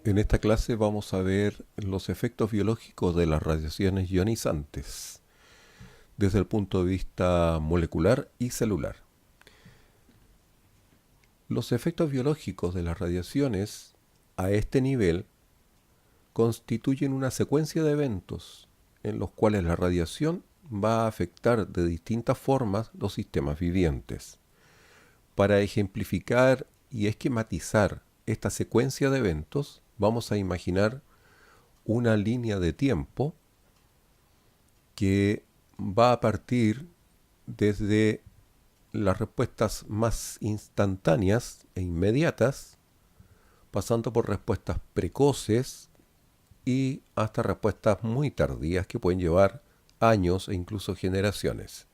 En esta clase vamos a ver los efectos biológicos de las radiaciones ionizantes desde el punto de vista molecular y celular. Los efectos biológicos de las radiaciones a este nivel constituyen una secuencia de eventos en los cuales la radiación va a afectar de distintas formas los sistemas vivientes. Para ejemplificar y esquematizar esta secuencia de eventos, vamos a imaginar una línea de tiempo que va a partir desde las respuestas más instantáneas e inmediatas, pasando por respuestas precoces y hasta respuestas muy tardías que pueden llevar años e incluso generaciones.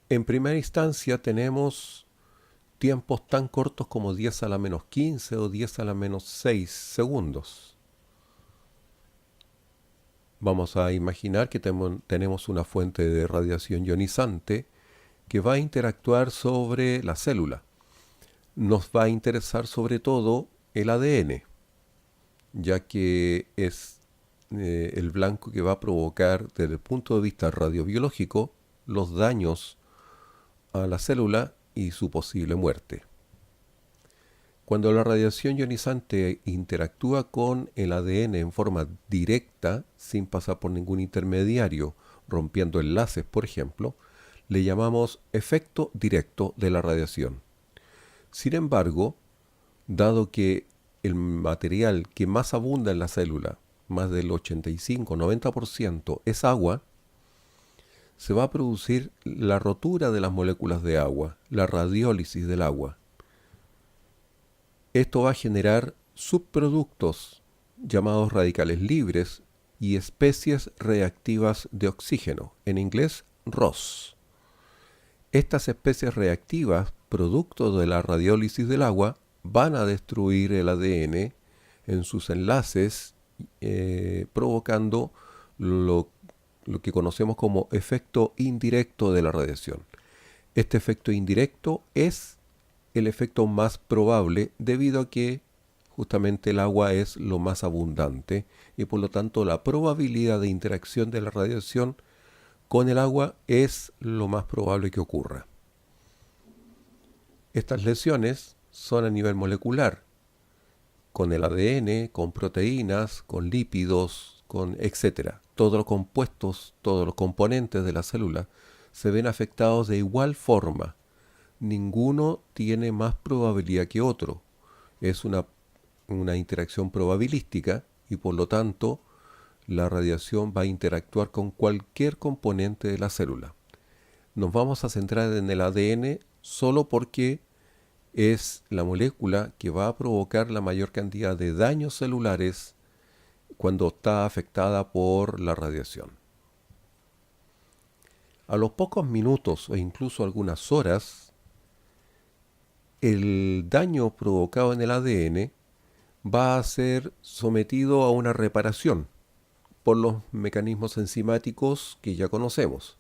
En primera instancia tenemos tiempos tan cortos como 10 a la menos 15 o 10 a la menos 6 segundos. Vamos a imaginar que tenemos una fuente de radiación ionizante que va a interactuar sobre la célula. Nos va a interesar sobre todo el ADN, ya que es el blanco que va a provocar desde el punto de vista radiobiológico los daños a la célula y su posible muerte. Cuando la radiación ionizante interactúa con el ADN en forma directa, sin pasar por ningún intermediario, rompiendo enlaces, por ejemplo, le llamamos efecto directo de la radiación. Sin embargo, dado que el material que más abunda en la célula, más del 85-90%, es agua, se va a producir la rotura de las moléculas de agua, la radiólisis del agua. Esto va a generar subproductos llamados radicales libres y especies reactivas de oxígeno, en inglés ROS. Estas especies reactivas, producto de la radiólisis del agua, van a destruir el ADN en sus enlaces, provocando lo que conocemos como efecto indirecto de la radiación. Este efecto indirecto es el efecto más probable debido a que justamente el agua es lo más abundante y por lo tanto la probabilidad de interacción de la radiación con el agua es lo más probable que ocurra. Estas lesiones son a nivel molecular, con el ADN, con proteínas, con lípidos, con etcétera. Todos los compuestos, todos los componentes de la célula se ven afectados de igual forma. Ninguno tiene más probabilidad que otro. Es una interacción probabilística y por lo tanto la radiación va a interactuar con cualquier componente de la célula. Nos vamos a centrar en el ADN solo porque es la molécula que va a provocar la mayor cantidad de daños celulares cuando está afectada por la radiación. A los pocos minutos o incluso algunas horas, el daño provocado en el ADN va a ser sometido a una reparación por los mecanismos enzimáticos que ya conocemos.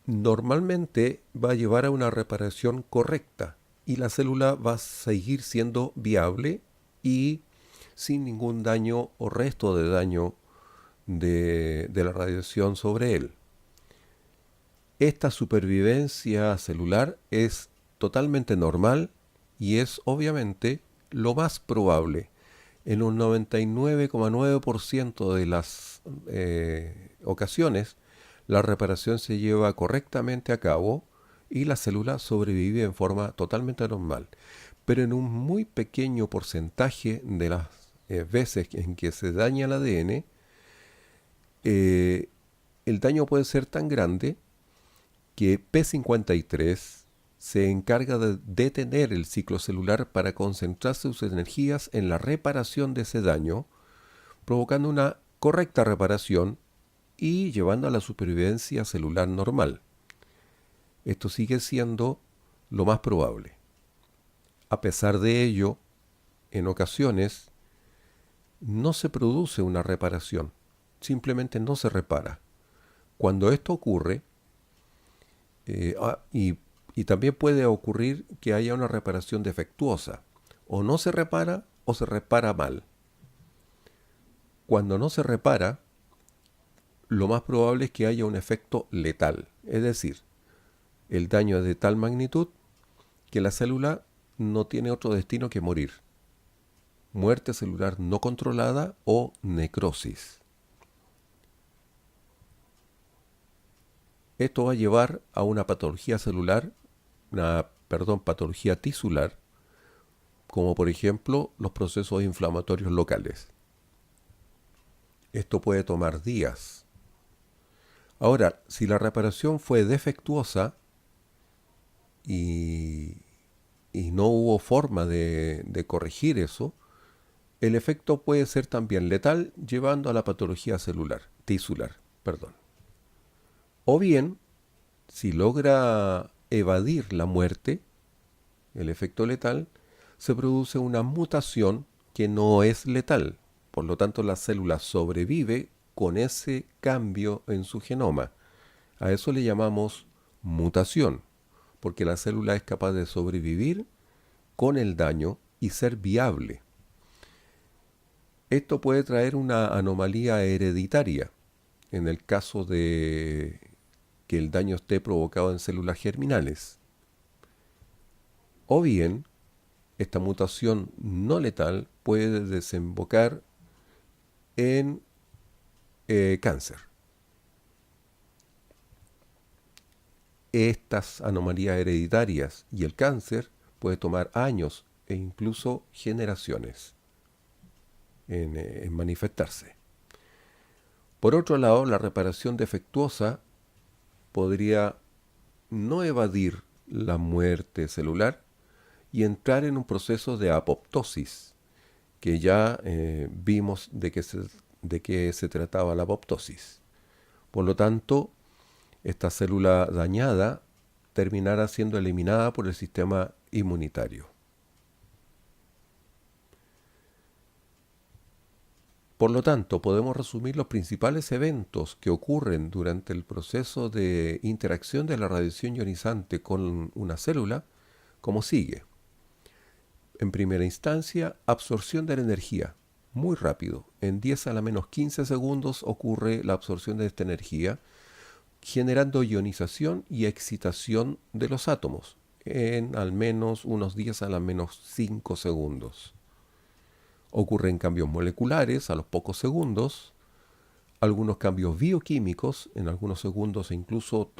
Normalmente va a llevar a una reparación correcta y la célula va a seguir siendo viable y sin ningún daño o resto de daño de la radiación sobre él. Esta supervivencia celular es totalmente normal y es obviamente lo más probable. En un 99,9% de las ocasiones, la reparación se lleva correctamente a cabo y la célula sobrevive en forma totalmente normal. Pero en un muy pequeño porcentaje de las veces en que se daña el ADN, el daño puede ser tan grande que P53 se encarga de detener el ciclo celular para concentrar sus energías en la reparación de ese daño, provocando una correcta reparación y llevando a la supervivencia celular normal. Esto sigue siendo lo más probable. A pesar de ello, en ocasiones no se produce una reparación, simplemente no se repara. Cuando esto ocurre, y también puede ocurrir que haya una reparación defectuosa, o no se repara o se repara mal. Cuando no se repara, lo más probable es que haya un efecto letal, es decir, el daño es de tal magnitud que la célula no tiene otro destino que morir. Muerte celular no controlada o necrosis. Esto va a llevar a una patología celular, patología tisular, como por ejemplo los procesos inflamatorios locales. Esto puede tomar días. Ahora, si la reparación fue defectuosa y no hubo forma de corregir eso, el efecto puede ser también letal, llevando a la patología tisular. O bien, si logra evadir la muerte, el efecto letal, se produce una mutación que no es letal. Por lo tanto, la célula sobrevive con ese cambio en su genoma. A eso le llamamos mutación, porque la célula es capaz de sobrevivir con el daño y ser viable. Esto puede traer una anomalía hereditaria en el caso de que el daño esté provocado en células germinales. O bien, esta mutación no letal puede desembocar en cáncer. Estas anomalías hereditarias y el cáncer puede tomar años e incluso generaciones en manifestarse. Por otro lado, la reparación defectuosa podría no evadir la muerte celular y entrar en un proceso de apoptosis, que ya vimos de qué se trataba la apoptosis. Por lo tanto, esta célula dañada terminará siendo eliminada por el sistema inmunitario. Por lo tanto, podemos resumir los principales eventos que ocurren durante el proceso de interacción de la radiación ionizante con una célula como sigue. En primera instancia, absorción de la energía. Muy rápido. En 10 a la menos 15 segundos ocurre la absorción de esta energía, generando ionización y excitación de los átomos en al menos unos 10 a la menos 5 segundos. Ocurren cambios moleculares a los pocos segundos, algunos cambios bioquímicos en algunos segundos e incluso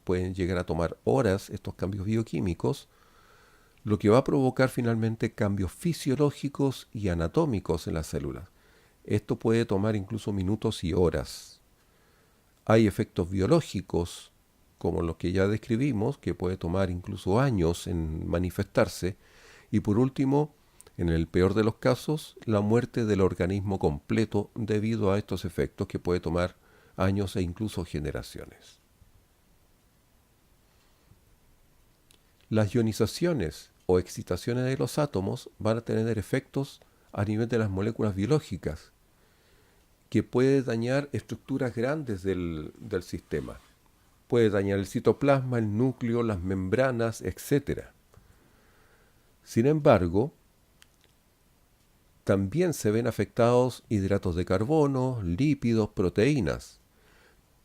pueden llegar a tomar horas estos cambios bioquímicos, lo que va a provocar finalmente cambios fisiológicos y anatómicos en las células. Esto puede tomar incluso minutos y horas. Hay efectos biológicos, como los que ya describimos, que puede tomar incluso años en manifestarse. Y por último, en el peor de los casos, la muerte del organismo completo debido a estos efectos que puede tomar años e incluso generaciones. Las ionizaciones o excitaciones de los átomos van a tener efectos a nivel de las moléculas biológicas, que puede dañar estructuras grandes del sistema. Puede dañar el citoplasma, el núcleo, las membranas, etc. Sin embargo, también se ven afectados hidratos de carbono, lípidos, proteínas.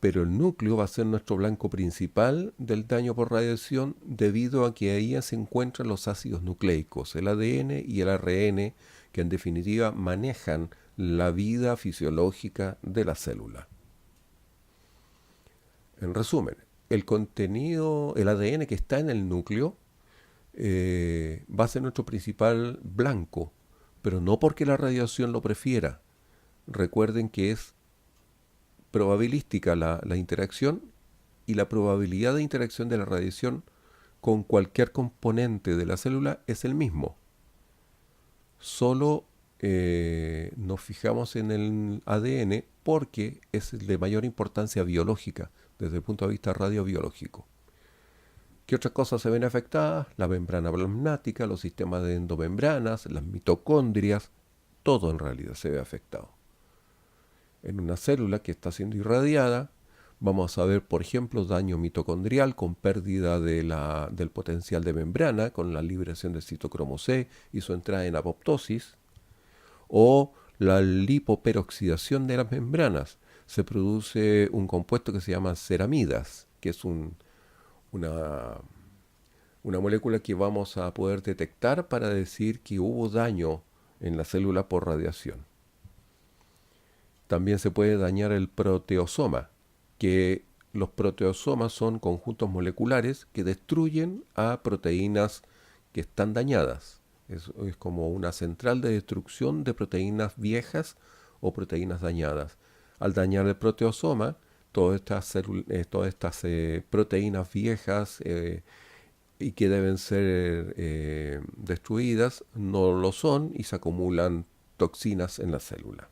Pero el núcleo va a ser nuestro blanco principal del daño por radiación debido a que ahí se encuentran los ácidos nucleicos, el ADN y el ARN, que en definitiva manejan la vida fisiológica de la célula. En resumen, el contenido, el ADN que está en el núcleo va a ser nuestro principal blanco, pero no porque la radiación lo prefiera. Recuerden que es probabilística la interacción, y la probabilidad de interacción de la radiación con cualquier componente de la célula es el mismo. Solo nos fijamos en el ADN porque es de mayor importancia biológica desde el punto de vista radiobiológico. ¿Qué otras cosas se ven afectadas? La membrana plasmática, los sistemas de endomembranas, las mitocondrias, todo en realidad se ve afectado. En una célula que está siendo irradiada, Vamos a ver, por ejemplo, daño mitocondrial con pérdida del potencial de membrana, con la liberación del citocromo C y su entrada en apoptosis, o la lipoperoxidación de las membranas. Se produce un compuesto que se llama ceramidas, que es una, una molécula que vamos a poder detectar para decir que hubo daño en la célula por radiación. También se puede dañar el proteosoma, que los proteosomas son conjuntos moleculares que destruyen a proteínas que están dañadas. Es como una central de destrucción de proteínas viejas o proteínas dañadas. Al dañar el proteosoma, todas estas proteínas viejas y que deben ser destruidas no lo son y se acumulan toxinas en la célula.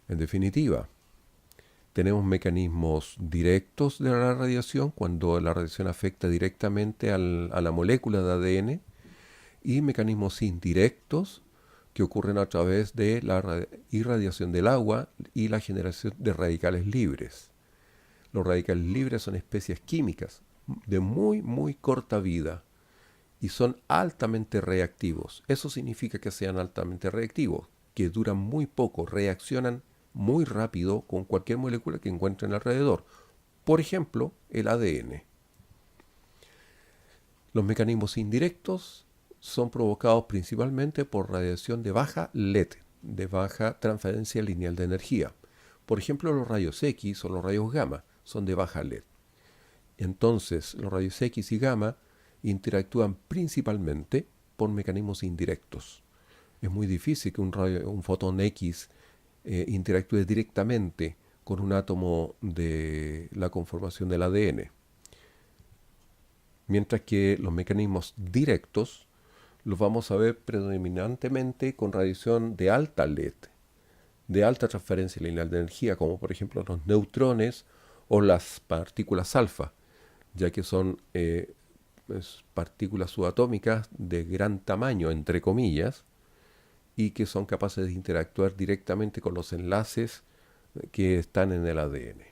En definitiva, tenemos mecanismos directos de la radiación cuando la radiación afecta directamente a la molécula de ADN y mecanismos indirectos que ocurren a través de la irradiación del agua y la generación de radicales libres. Los radicales libres son especies químicas de muy corta vida y son altamente reactivos. Eso significa que sean altamente reactivos, que duran muy poco, reaccionan muy rápido con cualquier molécula que encuentren alrededor. Por ejemplo, el ADN. Los mecanismos indirectos son provocados principalmente por radiación de baja LED, de baja transferencia lineal de energía. Por ejemplo, los rayos X o los rayos gamma son de baja LED. Entonces, los rayos X y gamma interactúan principalmente por mecanismos indirectos. Es muy difícil que un fotón X interactúe directamente con un átomo de la conformación del ADN. Mientras que los mecanismos directos los vamos a ver predominantemente con radiación de alta LED, de alta transferencia lineal de energía, como por ejemplo los neutrones o las partículas alfa, ya que son partículas subatómicas de gran tamaño, entre comillas, y que son capaces de interactuar directamente con los enlaces que están en el ADN.